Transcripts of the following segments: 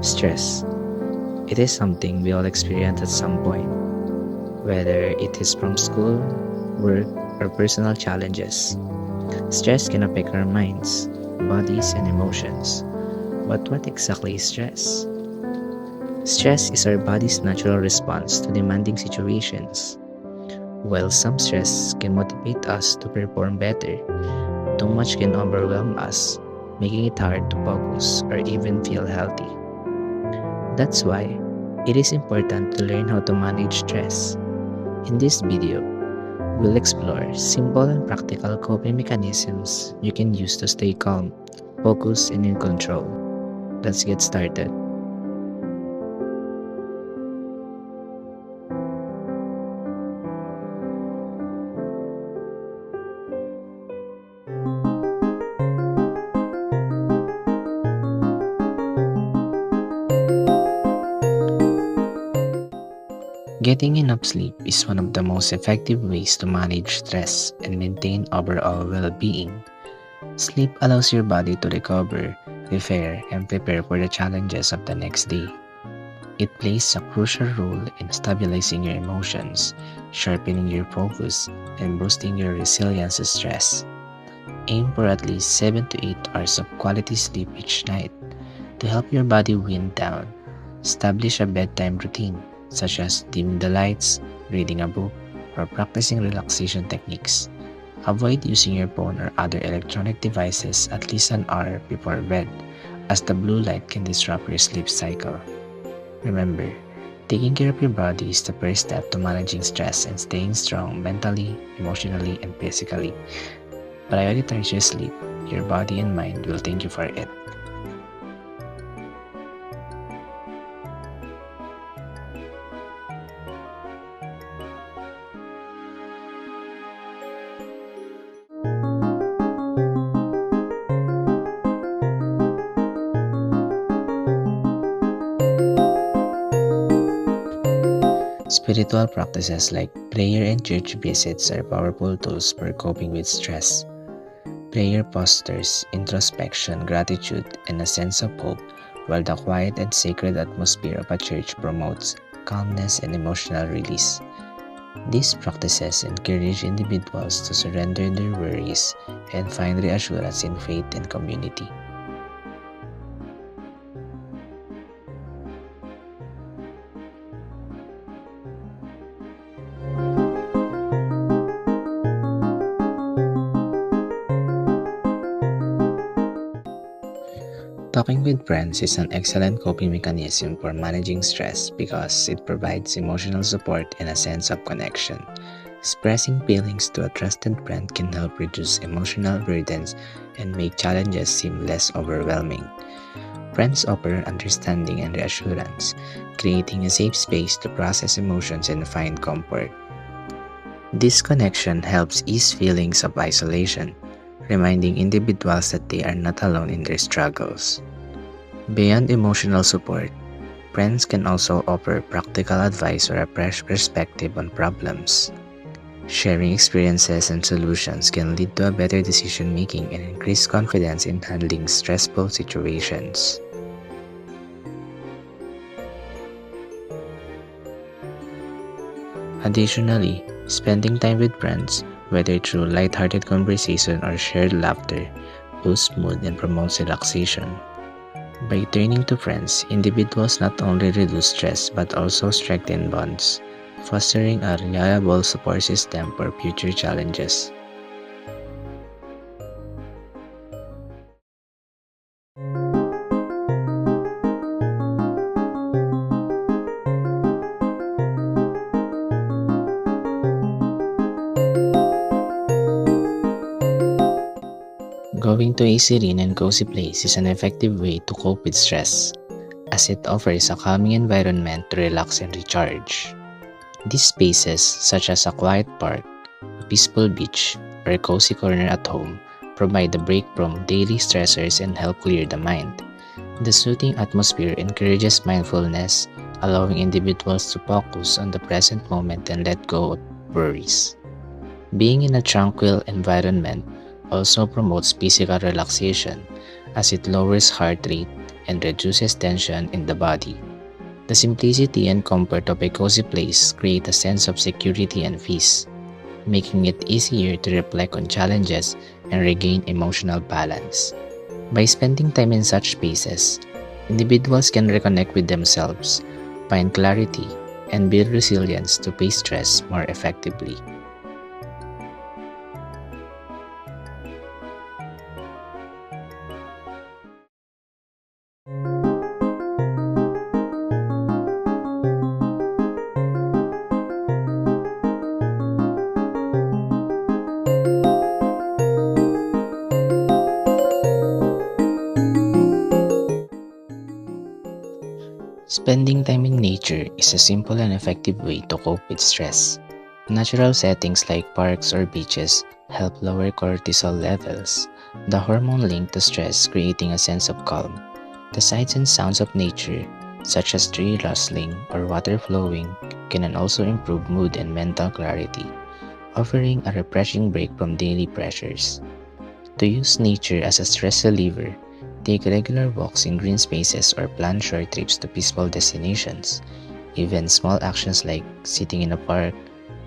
Stress. It is something we all experience at some point, whether it is from school, work, or personal challenges. Stress can affect our minds, bodies, and emotions. But what exactly is stress? Stress is our body's natural response to demanding situations. While some stress can motivate us to perform better, too much can overwhelm us, making it hard to focus or even feel healthy. That's why it is important to learn how to manage stress. In this video, we'll explore simple and practical coping mechanisms you can use to stay calm, focused, and in control. Let's get started. Getting enough sleep is one of the most effective ways to manage stress and maintain overall well-being. Sleep allows your body to recover, repair, and prepare for the challenges of the next day. It plays a crucial role in stabilizing your emotions, sharpening your focus, and boosting your resilience to stress. Aim for at least 7 to 8 hours of quality sleep each night to help your body wind down. Establish a bedtime routine, such as dimming the lights, reading a book, or practicing relaxation techniques. Avoid using your phone or other electronic devices at least an hour before bed, as the blue light can disrupt your sleep cycle. Remember, taking care of your body is the first step to managing stress and staying strong mentally, emotionally, and physically. Prioritize your sleep, your body and mind will thank you for it. Spiritual practices like prayer and church visits are powerful tools for coping with stress. Prayer fosters introspection, gratitude, and a sense of hope, while the quiet and sacred atmosphere of a church promotes calmness and emotional release. These practices encourage individuals to surrender their worries and find reassurance in faith and community. Talking with friends is an excellent coping mechanism for managing stress because it provides emotional support and a sense of connection. Expressing feelings to a trusted friend can help reduce emotional burdens and make challenges seem less overwhelming. Friends offer understanding and reassurance, creating a safe space to process emotions and find comfort. This connection helps ease feelings of isolation, reminding individuals that they are not alone in their struggles. Beyond emotional support, friends can also offer practical advice or a fresh perspective on problems. Sharing experiences and solutions can lead to a better decision making and increase confidence in handling stressful situations. Additionally, spending time with friends, whether through lighthearted conversation or shared laughter, boosts mood and promotes relaxation. By turning to friends, individuals not only reduce stress but also strengthen bonds, fostering a reliable support system for future challenges. Going to a serene and cozy place is an effective way to cope with stress, as it offers a calming environment to relax and recharge. These spaces, such as a quiet park, a peaceful beach, or a cozy corner at home, provide a break from daily stressors and help clear the mind. The soothing atmosphere encourages mindfulness, allowing individuals to focus on the present moment and let go of worries. Being in a tranquil environment also promotes physical relaxation as it lowers heart rate and reduces tension in the body. The simplicity and comfort of a cozy place create a sense of security and peace, making it easier to reflect on challenges and regain emotional balance. By spending time in such spaces, individuals can reconnect with themselves, find clarity, and build resilience to face stress more effectively. Spending time in nature is a simple and effective way to cope with stress. Natural settings like parks or beaches help lower cortisol levels, the hormone linked to stress, creating a sense of calm. The sights and sounds of nature, such as tree rustling or water flowing, can also improve mood and mental clarity, offering a refreshing break from daily pressures. To use nature as a stress reliever, take regular walks in green spaces or plan short trips to peaceful destinations. Even small actions like sitting in a park,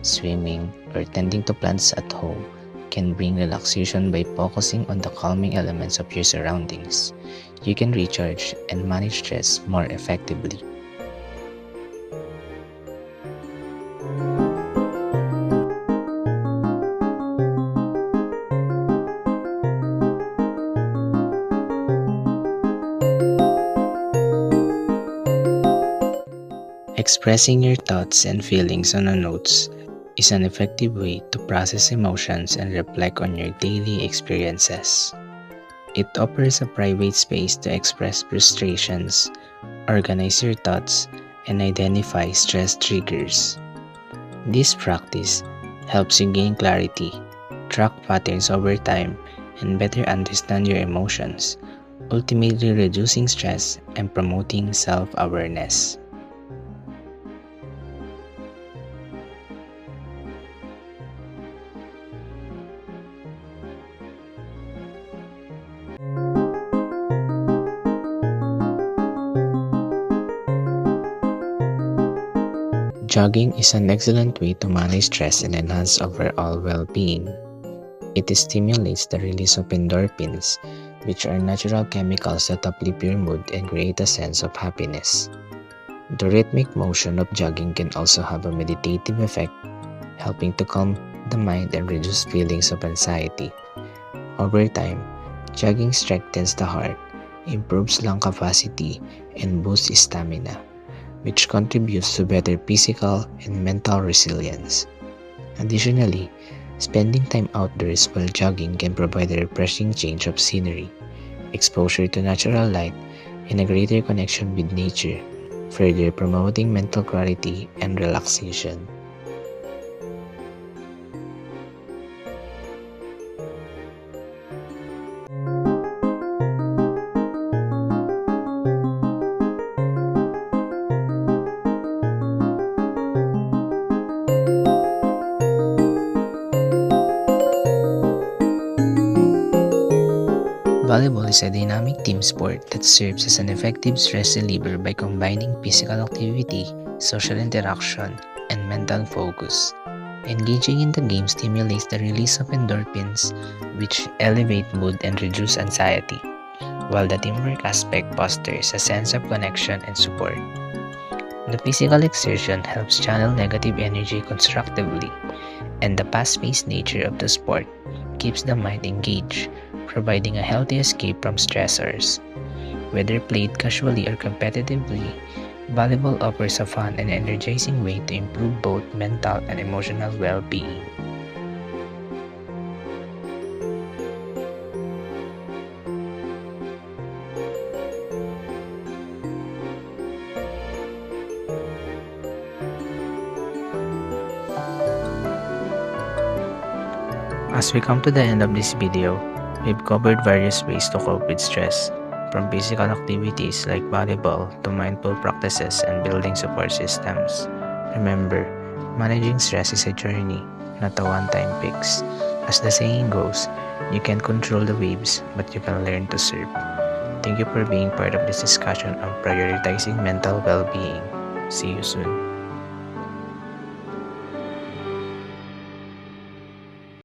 swimming, or tending to plants at home can bring relaxation by focusing on the calming elements of your surroundings. You can recharge and manage stress more effectively. Expressing your thoughts and feelings on a notes is an effective way to process emotions and reflect on your daily experiences. It offers a private space to express frustrations, organize your thoughts, and identify stress triggers. This practice helps you gain clarity, track patterns over time, and better understand your emotions, ultimately reducing stress and promoting self awareness. Jogging is an excellent way to manage stress and enhance overall well being. It stimulates the release of endorphins, which are natural chemicals that uplift your mood and create a sense of happiness. The rhythmic motion of jogging can also have a meditative effect, helping to calm the mind and reduce feelings of anxiety. Over time, jogging strengthens the heart, improves lung capacity, and boosts stamina, which contributes to better physical and mental resilience. Additionally, spending time outdoors while jogging can provide a refreshing change of scenery, exposure to natural light, and a greater connection with nature, further promoting mental clarity and relaxation. Volleyball is a dynamic team sport that serves as an effective stress reliever by combining physical activity, social interaction, and mental focus. Engaging in the game stimulates the release of endorphins, which elevate mood and reduce anxiety, while the teamwork aspect fosters a sense of connection and support. The physical exertion helps channel negative energy constructively, and the fast-paced nature of the sport keeps the mind engaged, providing a healthy escape from stressors. Whether played casually or competitively, volleyball offers a fun and energizing way to improve both mental and emotional well-being. As we come to the end of this video, we've covered various ways to cope with stress, from physical activities like volleyball to mindful practices and building support systems. Remember, managing stress is a journey, not a one-time fix. As the saying goes, you can control the waves, but you can learn to surf. Thank you for being part of this discussion on prioritizing mental well-being. See you soon.